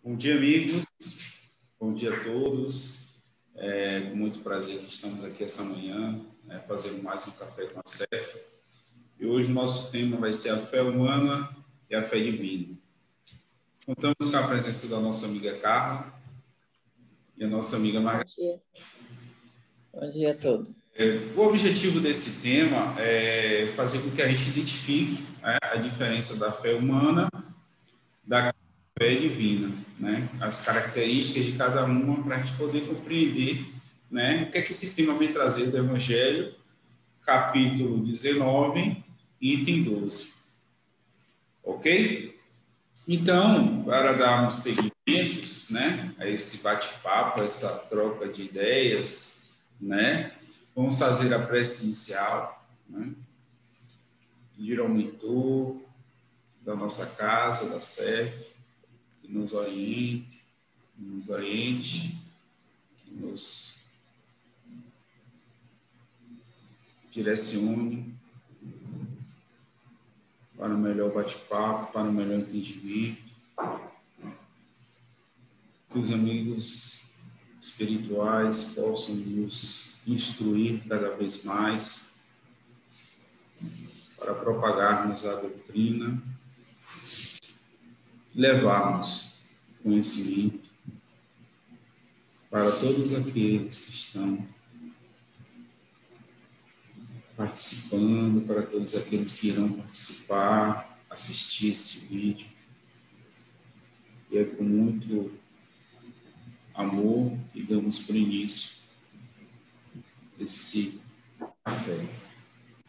Bom dia, amigos. Bom dia a todos. Com muito prazer que estamos aqui essa manhã, fazendo mais um Café com a CEF. E hoje o nosso tema vai ser a fé humana e a fé divina. Contamos com a presença da nossa amiga Carla e a nossa amiga Margarida. Bom dia. Bom dia a todos. O objetivo desse tema é fazer com que a gente identifique a diferença da fé humana da fé divina, as características de cada uma, para a gente poder compreender o que é que esse tema vem trazer do Evangelho, capítulo 19, item 12. Ok? Então, para darmos seguimentos a esse bate-papo, a essa troca de ideias, vamos fazer a prece inicial, pedir ao mentor da nossa casa, da CEF, que nos oriente, que nos direcione para o melhor bate-papo, para o melhor entendimento. Que os amigos espirituais possam nos instruir cada vez mais para propagarmos a doutrina, levarmos conhecimento para todos aqueles que estão participando, para todos aqueles que irão participar, assistir esse vídeo. E é com muito amor que damos por início esse café.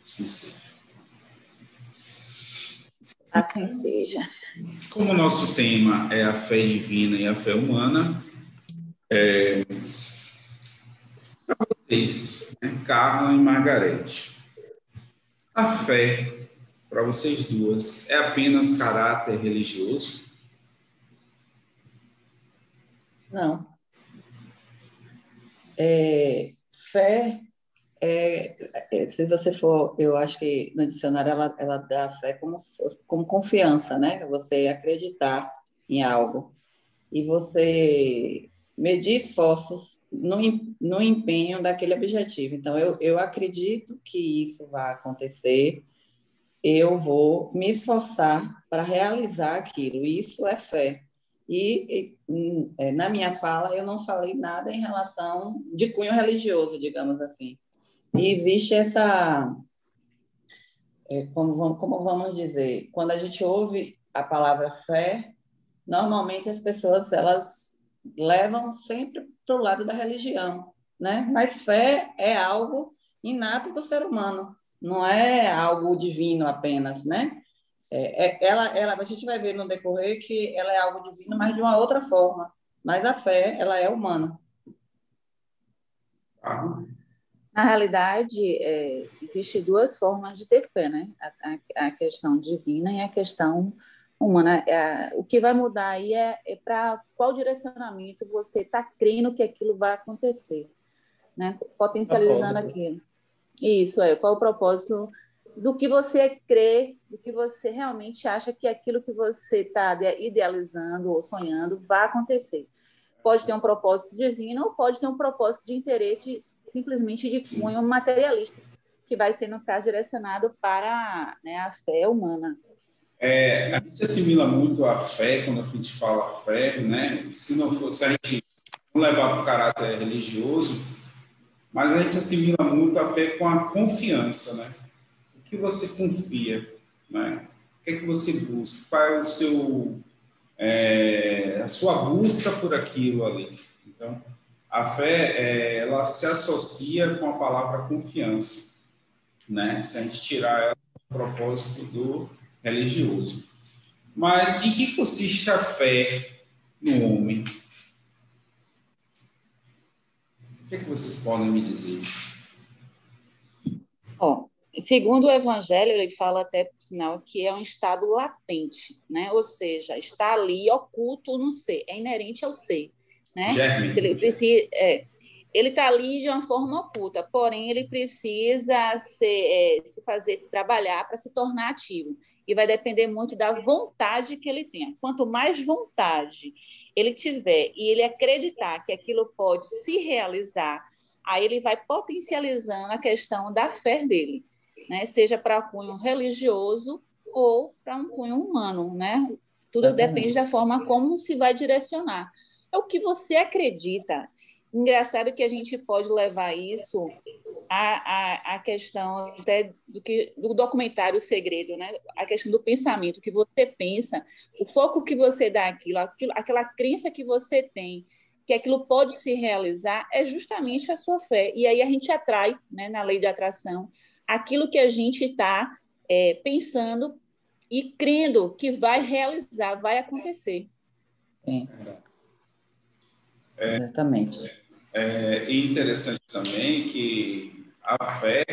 Assim seja. Assim seja. Como o nosso tema é a fé divina e a fé humana, para vocês, Carla e Margarete, a fé, para vocês duas, é apenas caráter religioso? Não. Fé se você for, eu acho que no dicionário ela dá fé como se fosse, como confiança, Você acreditar em algo e você medir esforços no empenho daquele objetivo. Então, eu acredito que isso vai acontecer, eu vou me esforçar para realizar aquilo, isso é fé. Na minha fala, eu não falei nada em relação de cunho religioso, digamos assim. E existe essa, como vamos dizer, quando a gente ouve a palavra fé, normalmente as pessoas elas levam sempre para o lado da religião, Mas fé é algo inato do ser humano, não é algo divino apenas, a gente vai ver no decorrer que ela é algo divino, mas de uma outra forma. Mas a fé, ela é humana. Na realidade, existe duas formas de ter fé, A questão divina e a questão humana. O que vai mudar aí é para qual direcionamento você está crendo que aquilo vai acontecer, Potencializando aquilo. Isso, qual o propósito do que você crê, do que você realmente acha que aquilo que você está idealizando ou sonhando vai acontecer. Pode ter um propósito divino ou pode ter um propósito de interesse simplesmente de cunho materialista, que vai ser, no caso, direcionado para a fé humana. A gente assimila muito a fé, quando a gente fala fé, Se a gente não levar para o caráter religioso, mas a gente assimila muito a fé com a confiança, O que você confia, O que é que você busca? Qual é o seu... a sua busca por aquilo ali. Então, a fé, ela se associa com a palavra confiança, Se a gente tirar ela do propósito do religioso. Mas em que consiste a fé no homem? O que é que vocês podem me dizer? Segundo o Evangelho, ele fala até, por sinal, que é um estado latente, Ou seja, está ali oculto no ser, é inerente ao ser, Ele está ali de uma forma oculta, porém ele precisa se trabalhar para se tornar ativo. E vai depender muito da vontade que ele tenha. Quanto mais vontade ele tiver e ele acreditar que aquilo pode se realizar, aí ele vai potencializando a questão da fé dele, né? Seja para cunho religioso ou para um cunho humano, né? Tudo depende da forma como se vai direcionar. É o que você acredita. Engraçado que a gente pode levar isso à questão até do documentário O Segredo, né? A questão do pensamento, o que você pensa, o foco que você dá àquilo, aquela crença que você tem, que aquilo pode se realizar, é justamente a sua fé. E aí a gente atrai, né, na lei de atração, aquilo que a gente está pensando e crendo que vai realizar, vai acontecer. Sim. Exatamente. E interessante também que a fé,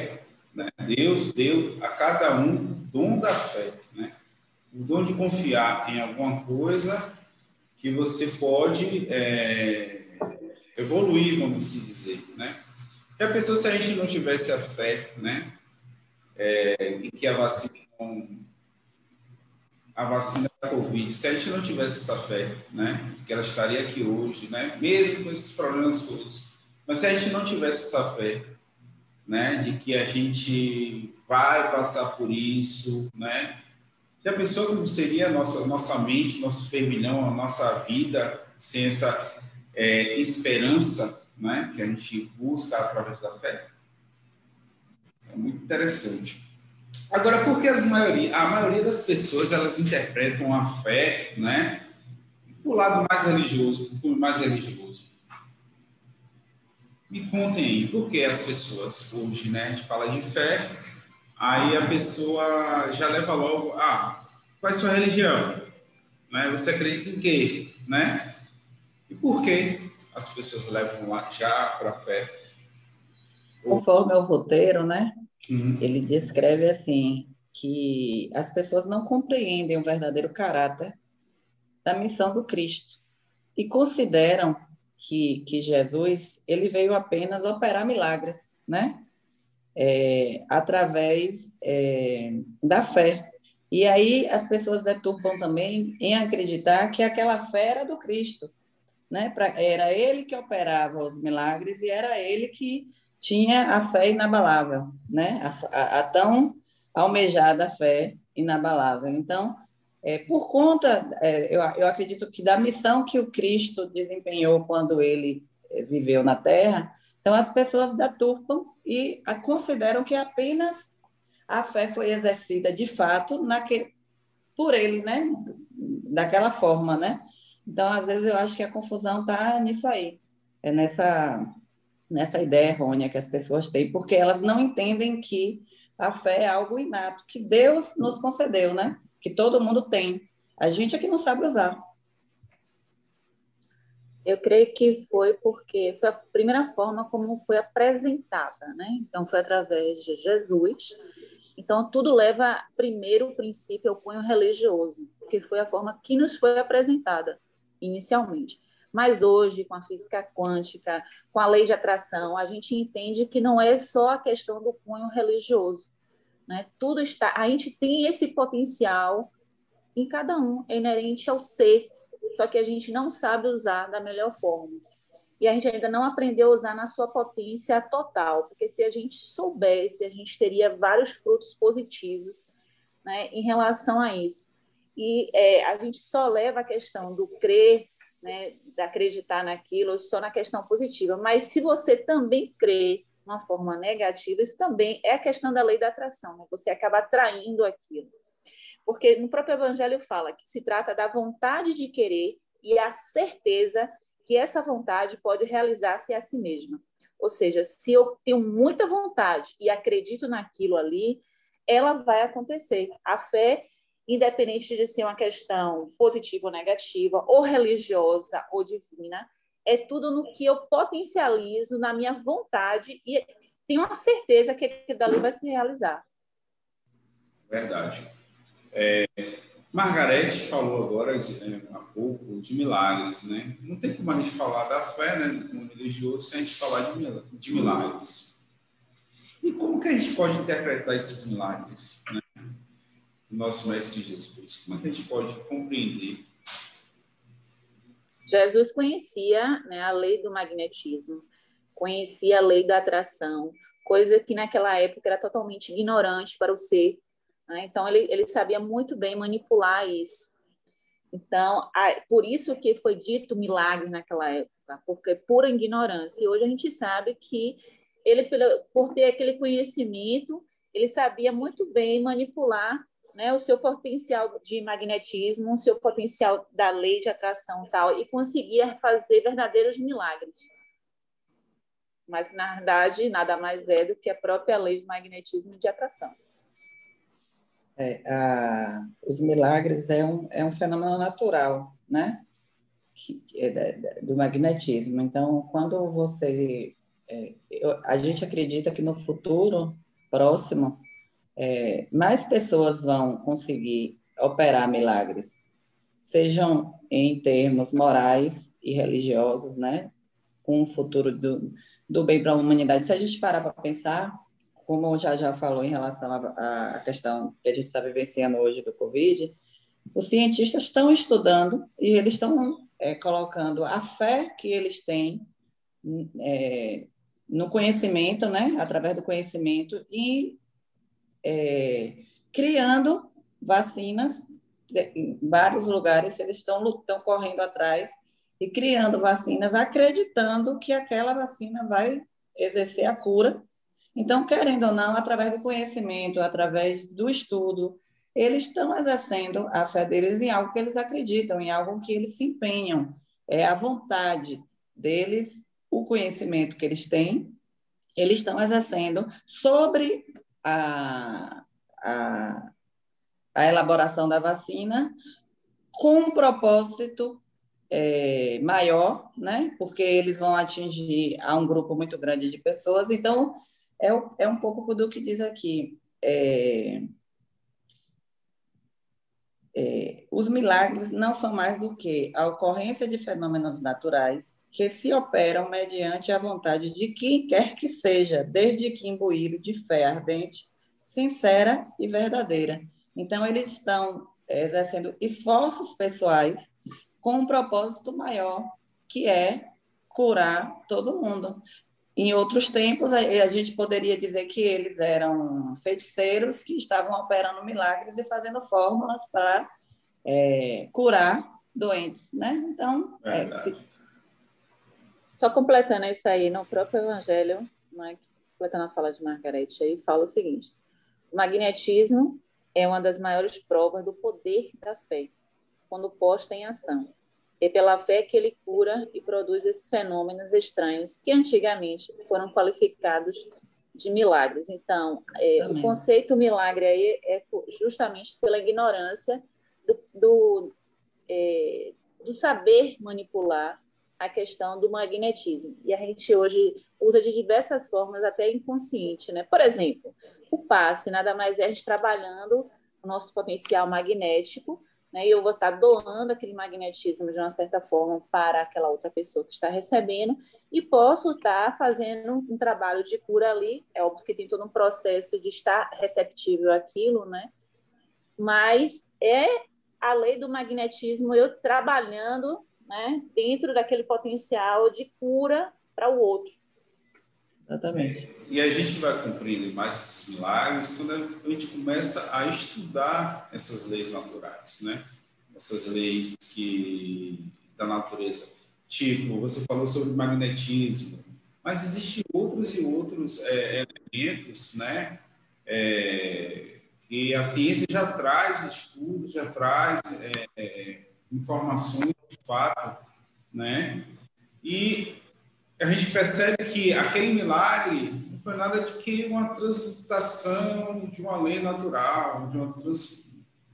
né, Deus deu a cada um o dom da fé, né? O dom de confiar em alguma coisa que você pode evoluir, vamos dizer, né? E a pessoa, se a gente não tivesse a fé, né, em que a vacina da Covid, se a gente não tivesse essa fé, né, que ela estaria aqui hoje, né, mesmo com esses problemas todos, mas se a gente não tivesse essa fé, né, de que a gente vai passar por isso, né, já pensou como seria a nossa mente, nosso fervilhão, a nossa vida sem essa esperança, né, que a gente busca através da fé? É muito interessante. Agora, por que a maioria das pessoas, elas interpretam a fé, né, do lado mais religioso, do cunho mais religioso? Me contem aí, por que as pessoas hoje, né, a gente fala de fé, aí a pessoa já leva logo, qual é a sua religião? Né? Você acredita em quê? Né? E por que as pessoas levam lá já para a fé? Conforme o roteiro, né? Ele descreve assim, que as pessoas não compreendem o verdadeiro caráter da missão do Cristo e consideram que Jesus ele veio apenas operar milagres, né? Através da fé. E aí as pessoas deturpam também em acreditar que aquela fé era do Cristo, né? Era ele que operava os milagres e era ele que tinha a fé inabalável, né? A tão almejada fé inabalável. Então, por conta, eu acredito que da missão que o Cristo desempenhou quando ele viveu na Terra, então as pessoas deturpam e consideram que apenas a fé foi exercida de fato por ele, né? Daquela forma, né? Então, às vezes, eu acho que a confusão está nisso aí, nessa ideia errônea que as pessoas têm, porque elas não entendem que a fé é algo inato, que Deus nos concedeu, né? Que todo mundo tem. A gente é que não sabe usar. Eu creio que foi porque foi a primeira forma como foi apresentada, né? Então, foi através de Jesus. Então, tudo leva, primeiro, o princípio ao cunho religioso, que foi a forma que nos foi apresentada inicialmente. Mas hoje, com a física quântica, com a lei de atração, a gente entende que não é só a questão do cunho religioso, né? Tudo está, a gente tem esse potencial em cada um, é inerente ao ser, só que a gente não sabe usar da melhor forma. E a gente ainda não aprendeu a usar na sua potência total, porque se a gente soubesse, a gente teria vários frutos positivos, né, em relação a isso. E a gente só leva a questão do crer, né, de acreditar naquilo, só na questão positiva. Mas se você também crê de uma forma negativa, isso também é a questão da lei da atração, né? Você acaba atraindo aquilo. Porque no próprio Evangelho fala que se trata da vontade de querer e a certeza que essa vontade pode realizar-se a si mesma. Ou seja, se eu tenho muita vontade e acredito naquilo ali, ela vai acontecer. A fé, independente de ser uma questão positiva ou negativa, ou religiosa ou divina, é tudo no que eu potencializo na minha vontade e tenho a certeza que aquilo dali vai se realizar. Verdade. Margarete falou agora há pouco de milagres, né? Não tem como a gente falar da fé, né, no religioso, sem a gente falar de milagres. E como que a gente pode interpretar esses milagres, né? Do nosso Mestre Jesus? Como é que a gente pode compreender? Jesus conhecia, né, a lei do magnetismo, conhecia a lei da atração, coisa que naquela época era totalmente ignorante para o ser, né? Então, ele sabia muito bem manipular isso. Então, por isso que foi dito milagre naquela época, porque pura ignorância. E hoje a gente sabe que ele, por ter aquele conhecimento, ele sabia muito bem manipular, né, o seu potencial de magnetismo, o seu potencial da lei de atração e tal, e conseguia fazer verdadeiros milagres. Mas que, na verdade, nada mais é do que a própria lei de magnetismo e de atração. Os milagres é um fenômeno natural, né? Do magnetismo. Então, quando você... a gente acredita que no futuro próximo, mais pessoas vão conseguir operar milagres, sejam em termos morais e religiosos, né? Com um futuro do bem para a humanidade. Se a gente parar para pensar, como o já falou em relação à questão que a gente está vivenciando hoje do Covid, os cientistas estão estudando e eles estão colocando a fé que eles têm no conhecimento, né? Através do conhecimento e criando vacinas em vários lugares. Eles estão correndo atrás e criando vacinas, acreditando que aquela vacina vai exercer a cura. Então, querendo ou não, através do conhecimento, através do estudo, eles estão exercendo a fé deles em algo que eles acreditam, em algo que eles se empenham. É a vontade deles, o conhecimento que eles têm, eles estão exercendo sobre a, a elaboração da vacina com um propósito maior, né? Porque eles vão atingir a um grupo muito grande de pessoas. Então, é um pouco do que diz aqui. Os milagres não são mais do que a ocorrência de fenômenos naturais que se operam mediante a vontade de quem quer que seja, desde que imbuído de fé ardente, sincera e verdadeira. Então, eles estão exercendo esforços pessoais com um propósito maior, que é curar todo mundo. Em outros tempos, a gente poderia dizer que eles eram feiticeiros que estavam operando milagres e fazendo fórmulas para curar doentes, né? Então, Só completando isso aí, no próprio Evangelho, né, completando a fala de Margarete aí, fala o seguinte: o magnetismo é uma das maiores provas do poder da fé, quando posta em ação. É pela fé que ele cura e produz esses fenômenos estranhos que antigamente foram qualificados de milagres. Então, o conceito milagre aí é justamente pela ignorância do saber manipular a questão do magnetismo. E a gente hoje usa de diversas formas, até inconsciente, né? Por exemplo, o passe nada mais é a gente trabalhando o nosso potencial magnético, né? E eu vou estar doando aquele magnetismo de uma certa forma para aquela outra pessoa que está recebendo e posso estar fazendo um trabalho de cura ali. É óbvio que tem todo um processo de estar receptível àquilo, né? Mas a lei do magnetismo, eu trabalhando, né, dentro daquele potencial de cura para o outro. Exatamente. E a gente vai cumprindo mais esses milagres quando a gente começa a estudar essas leis naturais, né? Essas leis da natureza. Tipo, você falou sobre magnetismo, mas existem outros e outros elementos, né? E a ciência já traz estudos, já traz informações de fato, né? E a gente percebe que aquele milagre não foi nada de que uma transmutação de uma lei natural, de uma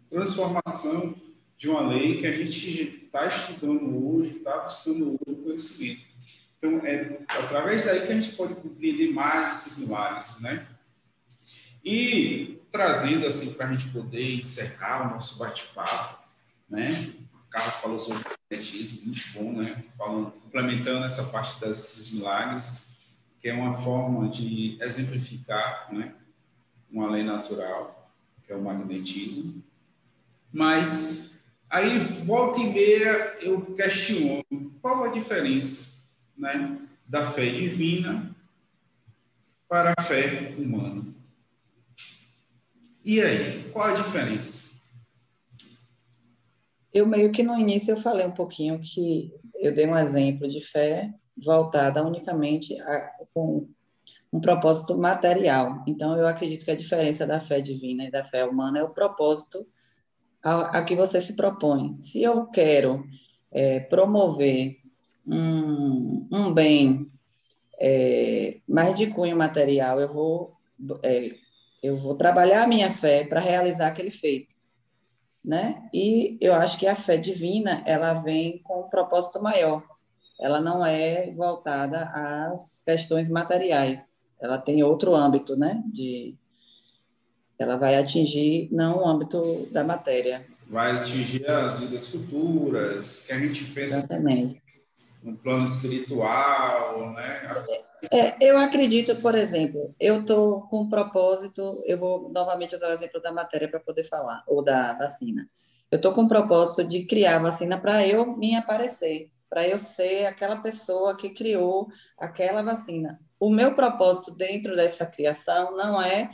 transformação de uma lei que a gente está estudando hoje, está buscando hoje o conhecimento. Então, é através daí que a gente pode compreender mais esses milagres, né? E trazendo assim para a gente poder encerrar o nosso bate-papo, né? O Carlos falou sobre o magnetismo, muito bom, né? Complementando essa parte desses milagres, que é uma forma de exemplificar, né, uma lei natural, que é o magnetismo. Mas Aí, volta e meia, eu questiono qual a diferença, né, da fé divina para a fé humana. E aí, qual a diferença? Eu meio que no início eu falei um pouquinho que eu dei um exemplo de fé voltada unicamente com um propósito material. Então, eu acredito que a diferença da fé divina e da fé humana é o propósito a que você se propõe. Se eu quero promover um bem mais de cunho material, é, eu vou trabalhar a minha fé para realizar aquele feito, né? E eu acho que a fé divina, ela vem com um propósito maior. Ela não é voltada às questões materiais. Ela tem outro âmbito, né? Ela vai atingir não o âmbito da matéria. Vai atingir as vidas futuras, que a gente pensa Exatamente. no plano espiritual, né? Eu acredito, por exemplo, eu estou com um propósito, eu vou novamente usar o exemplo da matéria para poder falar, ou da vacina. Eu estou com um propósito de criar a vacina para eu me aparecer, para eu ser aquela pessoa que criou aquela vacina. O meu propósito dentro dessa criação não é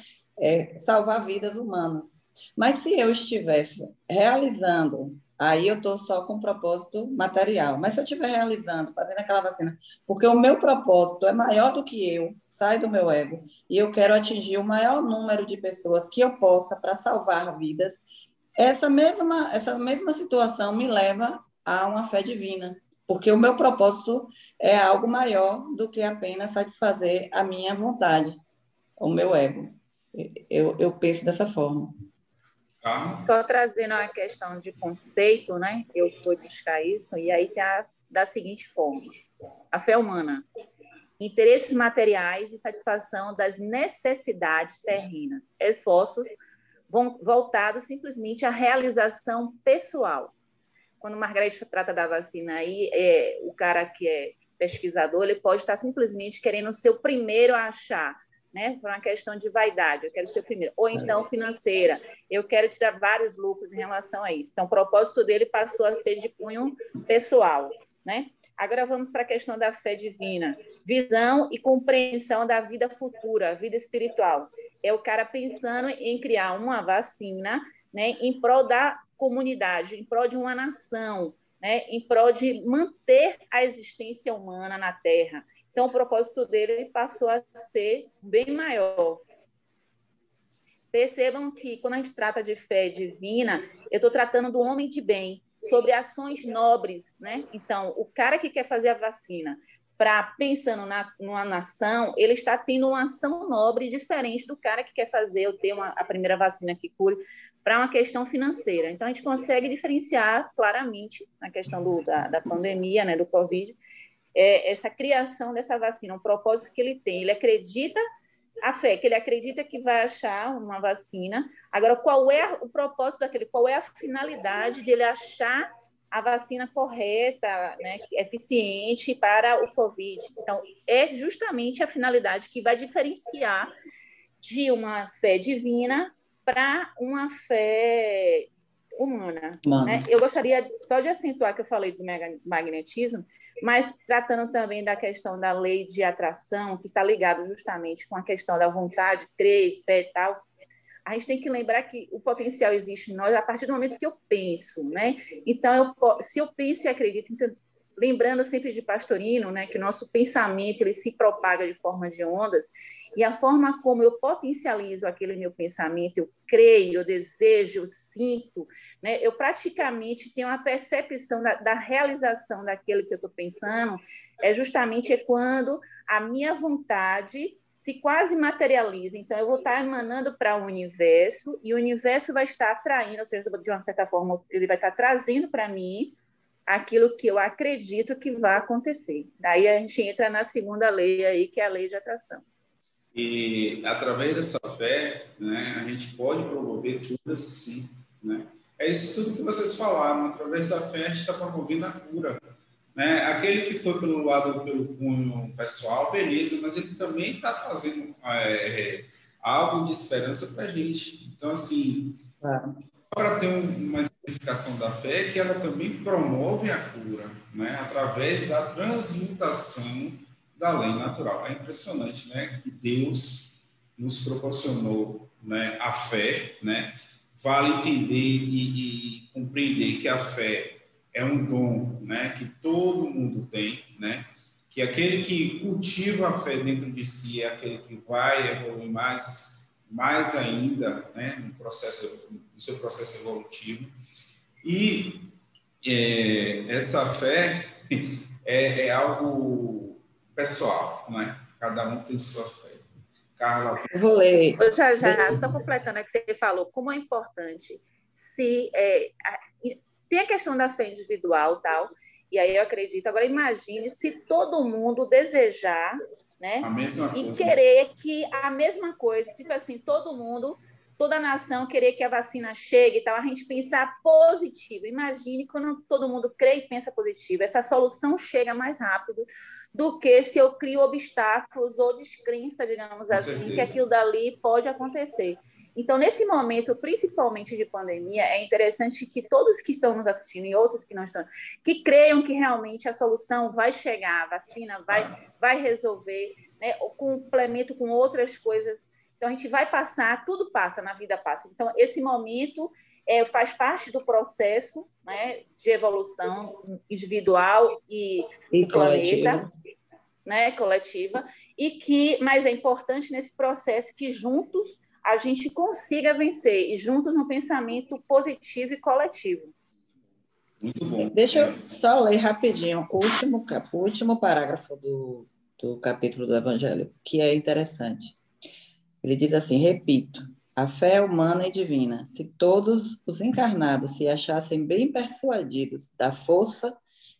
salvar vidas humanas. Mas se eu estiver realizando, aí eu estou só com propósito material. Mas se eu estiver realizando, fazendo aquela vacina porque o meu propósito é maior do que eu, sai do meu ego, e eu quero atingir o maior número de pessoas que eu possa para salvar vidas. Essa mesma situação me leva a uma fé divina, porque o meu propósito é algo maior do que apenas satisfazer a minha vontade, o meu ego. Eu penso dessa forma. Só trazendo a questão de conceito, né? Eu fui buscar isso, e aí tá da seguinte forma: a fé humana, interesses materiais e satisfação das necessidades terrenas, esforços voltados simplesmente à realização pessoal. Quando Margarete trata da vacina aí, o cara que é pesquisador, ele pode estar simplesmente querendo ser o primeiro a achar, né? Por uma questão de vaidade, eu quero ser o primeiro. Ou então financeira, eu quero tirar vários lucros em relação a isso. Então, o propósito dele passou a ser de cunho pessoal, né? Agora vamos para a questão da fé divina. Visão e compreensão da vida futura, vida espiritual. É o cara pensando em criar uma vacina, né, em prol da comunidade, em prol de uma nação, né, em prol de manter a existência humana na Terra. Então, o propósito dele passou a ser bem maior. Percebam que, quando a gente trata de fé divina, eu estou tratando do homem de bem, sobre ações nobres, né? Então, o cara que quer fazer a vacina, pensando numa nação, ele está tendo uma ação nobre diferente do cara que quer fazer, eu ter a primeira vacina que cure, para uma questão financeira. Então, a gente consegue diferenciar claramente, na questão da pandemia, né, do Covid, essa criação dessa vacina, o propósito que ele tem. Ele acredita a fé, que ele acredita que vai achar uma vacina. Agora, qual é o propósito daquele? Qual é a finalidade de ele achar a vacina correta, né, eficiente para o Covid? Então, é justamente a finalidade que vai diferenciar de uma fé divina para uma fé humana. Né? Eu gostaria só de acentuar que eu falei do magnetismo, mas tratando também da questão da lei de atração, que está ligado justamente com a questão da vontade, crer, fé e tal, a gente tem que lembrar que o potencial existe em nós a partir do momento que eu penso, né? Então, se eu penso e acredito, então, lembrando sempre de Pastorino, né, que o nosso pensamento ele se propaga de forma de ondas, e a forma como eu potencializo aquele meu pensamento, eu creio, eu desejo, eu sinto, né, eu praticamente tenho uma percepção da realização daquilo que eu estou pensando, justamente quando a minha vontade se quase materializa. Então, eu vou estar emanando para o universo, e o universo vai estar atraindo, ou seja, de uma certa forma, ele vai estar trazendo para mim aquilo que eu acredito que vai acontecer. Daí a gente entra na segunda lei aí, que é a lei de atração. E através dessa fé, né, a gente pode promover tudo sim, né? É isso tudo que vocês falaram. Através da fé a gente está promovendo a cura, né? Aquele que foi pelo cunho pessoal, beleza, mas ele também está trazendo algo de esperança para a gente. Então, assim, para ter uma significação da fé é que ela também promove a cura, né? Através da transmutação da lei natural. É impressionante, né? Que Deus nos proporcionou, né, a fé, né? Vale entender e compreender que a fé é um dom, né, que todo mundo tem, né? Que aquele que cultiva a fé dentro de si é aquele que vai evoluir mais ainda, né, no seu processo evolutivo. E essa fé é algo pessoal, né? Cada um tem sua fé. Carla, eu vou ler. Já, só completando o que você falou, como é importante tem a questão da fé individual, tal, e aí eu acredito. Agora, imagine se todo mundo desejar, né, a mesma e coisa, querer que a mesma coisa, tipo assim, todo mundo, toda a nação querer que a vacina chegue e tal, a gente pensar positivo. Imagine quando todo mundo crê e pensa positivo, essa solução chega mais rápido do que se eu crio obstáculos ou descrença, digamos assim, que aquilo dali pode acontecer. Então, nesse momento, principalmente de pandemia, é interessante que todos que estão nos assistindo e outros que não estão, que creiam que realmente a solução vai chegar, a vacina vai resolver, né, o complemento com outras coisas. Então, a gente vai passar, tudo passa, na vida passa. Então, esse momento faz parte do processo, né, de evolução individual e do planeta, né, coletiva, mas é importante nesse processo que juntos a gente consiga vencer, e juntos no pensamento positivo e coletivo. Muito bom. Deixa eu só ler rapidinho o último parágrafo do capítulo do Evangelho, que é interessante. Ele diz assim, repito, a fé é humana e divina. Se todos os encarnados se achassem bem persuadidos da força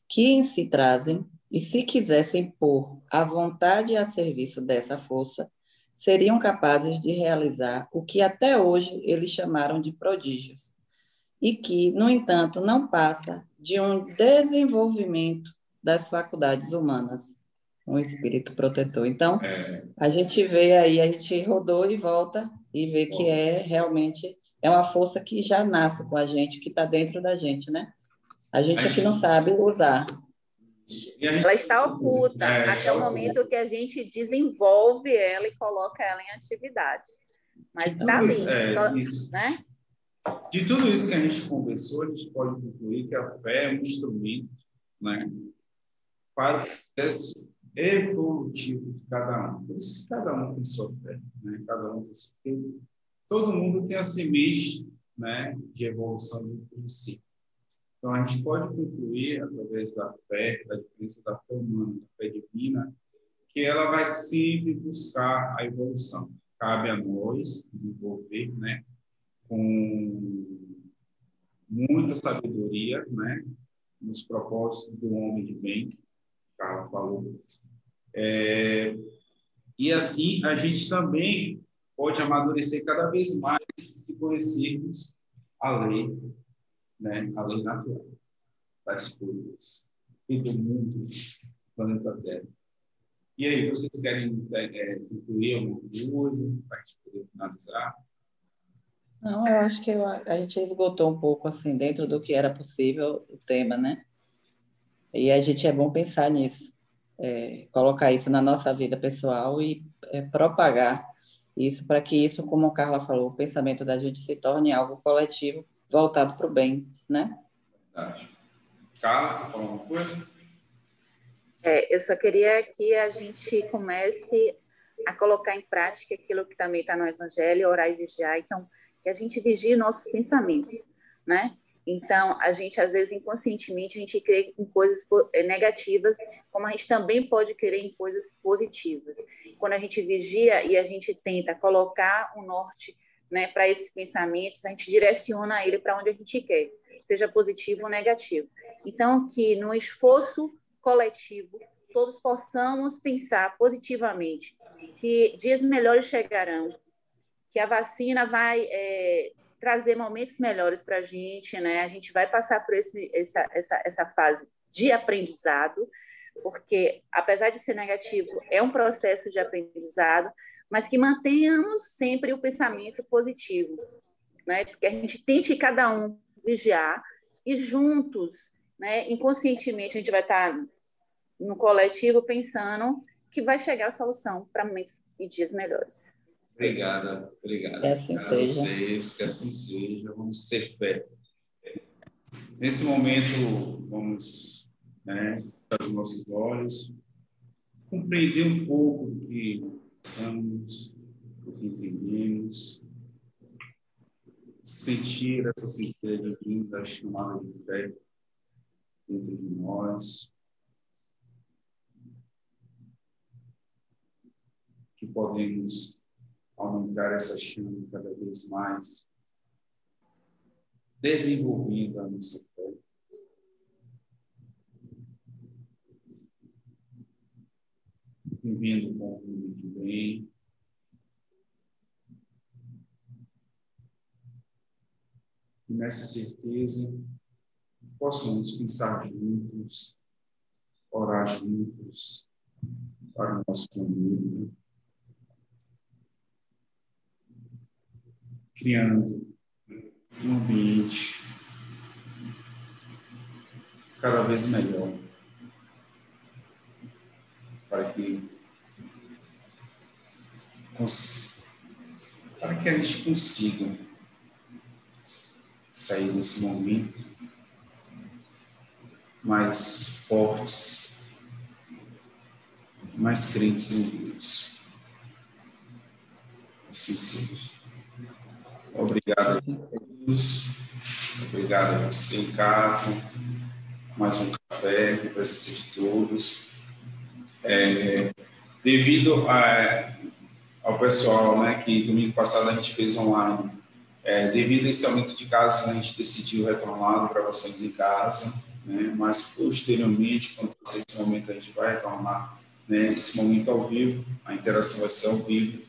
que em si trazem, e se quisessem pôr a vontade a serviço dessa força, seriam capazes de realizar o que até hoje eles chamaram de prodígios, e que, no entanto, não passa de um desenvolvimento das faculdades humanas, um espírito protetor. Então, a gente vê aí, a gente rodou e volta e vê que realmente uma força que já nasce com a gente, que está dentro da gente, né? A gente aqui não sabe usar. Ela está oculta até o momento que a gente desenvolve ela e coloca ela em atividade. Mas está ali. Isso. Né? De tudo isso que a gente conversou, a gente pode concluir que a fé é um instrumento, né, para o processo evolutivo de cada um. Por isso que cada um tem sua fé, né? Cada um tem sua fé. Todo mundo tem a semente, né, de evolução dentro de si. Então, a gente pode concluir, através da fé, da diferença da fé humana e da fé divina, que ela vai sempre buscar a evolução. Cabe a nós desenvolver, né, com muita sabedoria, né, nos propósitos do homem de bem, que Carla falou. E assim, a gente também pode amadurecer cada vez mais se conhecermos a lei, né, a lei natural das coisas e do mundo, do planeta Terra. E aí, vocês querem concluir alguma coisa para a gente poder finalizar? Não, eu acho que a gente esgotou um pouco, assim, dentro do que era possível o tema, né? E a gente é bom pensar nisso, colocar isso na nossa vida pessoal e propagar isso para que isso, como a Carla falou, o pensamento da gente se torne algo coletivo, voltado para o bem, né? Verdade. Carla, quer falar uma coisa? Eu só queria que a gente comece a colocar em prática aquilo que também está no Evangelho, orar e vigiar. Então, que a gente vigie nossos pensamentos, né? Então, a gente, às vezes, inconscientemente, a gente crê em coisas negativas, como a gente também pode crer em coisas positivas. Quando a gente vigia e a gente tenta colocar o norte, né, para esses pensamentos, a gente direciona ele para onde a gente quer, seja positivo ou negativo. Então, que no esforço coletivo, todos possamos pensar positivamente que dias melhores chegarão, que a vacina vai trazer momentos melhores para a gente, né? A gente vai passar por essa fase de aprendizado, porque, apesar de ser negativo, é um processo de aprendizado, mas que mantenhamos sempre o pensamento positivo, né? Porque a gente tente cada um vigiar, e juntos, né, inconscientemente, a gente vai estar no coletivo pensando que vai chegar a solução para momentos e dias melhores. Obrigada. Que assim seja. Vocês, que assim seja. Vamos ter fé. Nesse momento, vamos, né, fechar os nossos olhos, compreender um pouco do que pensamos, do que entendemos, sentir essa certeza vinda, chamada de fé dentro de nós, que podemos aumentar essa chama cada vez mais, desenvolvendo a nossa fé. Vivendo com o mundo de bem, e nessa certeza possamos pensar juntos, orar juntos para o nosso planeta, criando um ambiente cada vez melhor para que a gente consiga sair desse momento mais fortes, mais crentes em Deus. Assim seja. Obrigado a todos. Obrigado a você em casa. Mais um café, na presença de todos. Devido ao pessoal, né, que domingo passado a gente fez online, devido a esse aumento de casos, a gente decidiu retornar as gravações em casa, né, mas posteriormente, quando passar esse momento, a gente vai retornar, né, esse momento ao vivo, a interação vai ser ao vivo,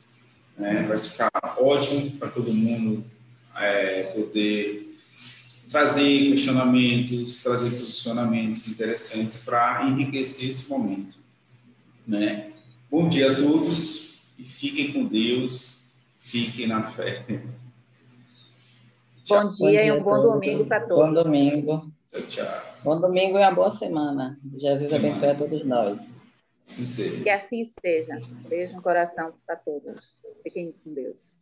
né, vai ficar ótimo para todo mundo poder trazer questionamentos, trazer posicionamentos interessantes para enriquecer esse momento, né? Bom dia a todos e fiquem com Deus, fiquem na fé. Bom dia e um bom domingo para todos. Bom domingo. Tchau. Bom domingo e uma boa semana. Jesus abençoe a todos nós. Sim, que assim seja. Beijo no coração para todos. Fiquem com Deus.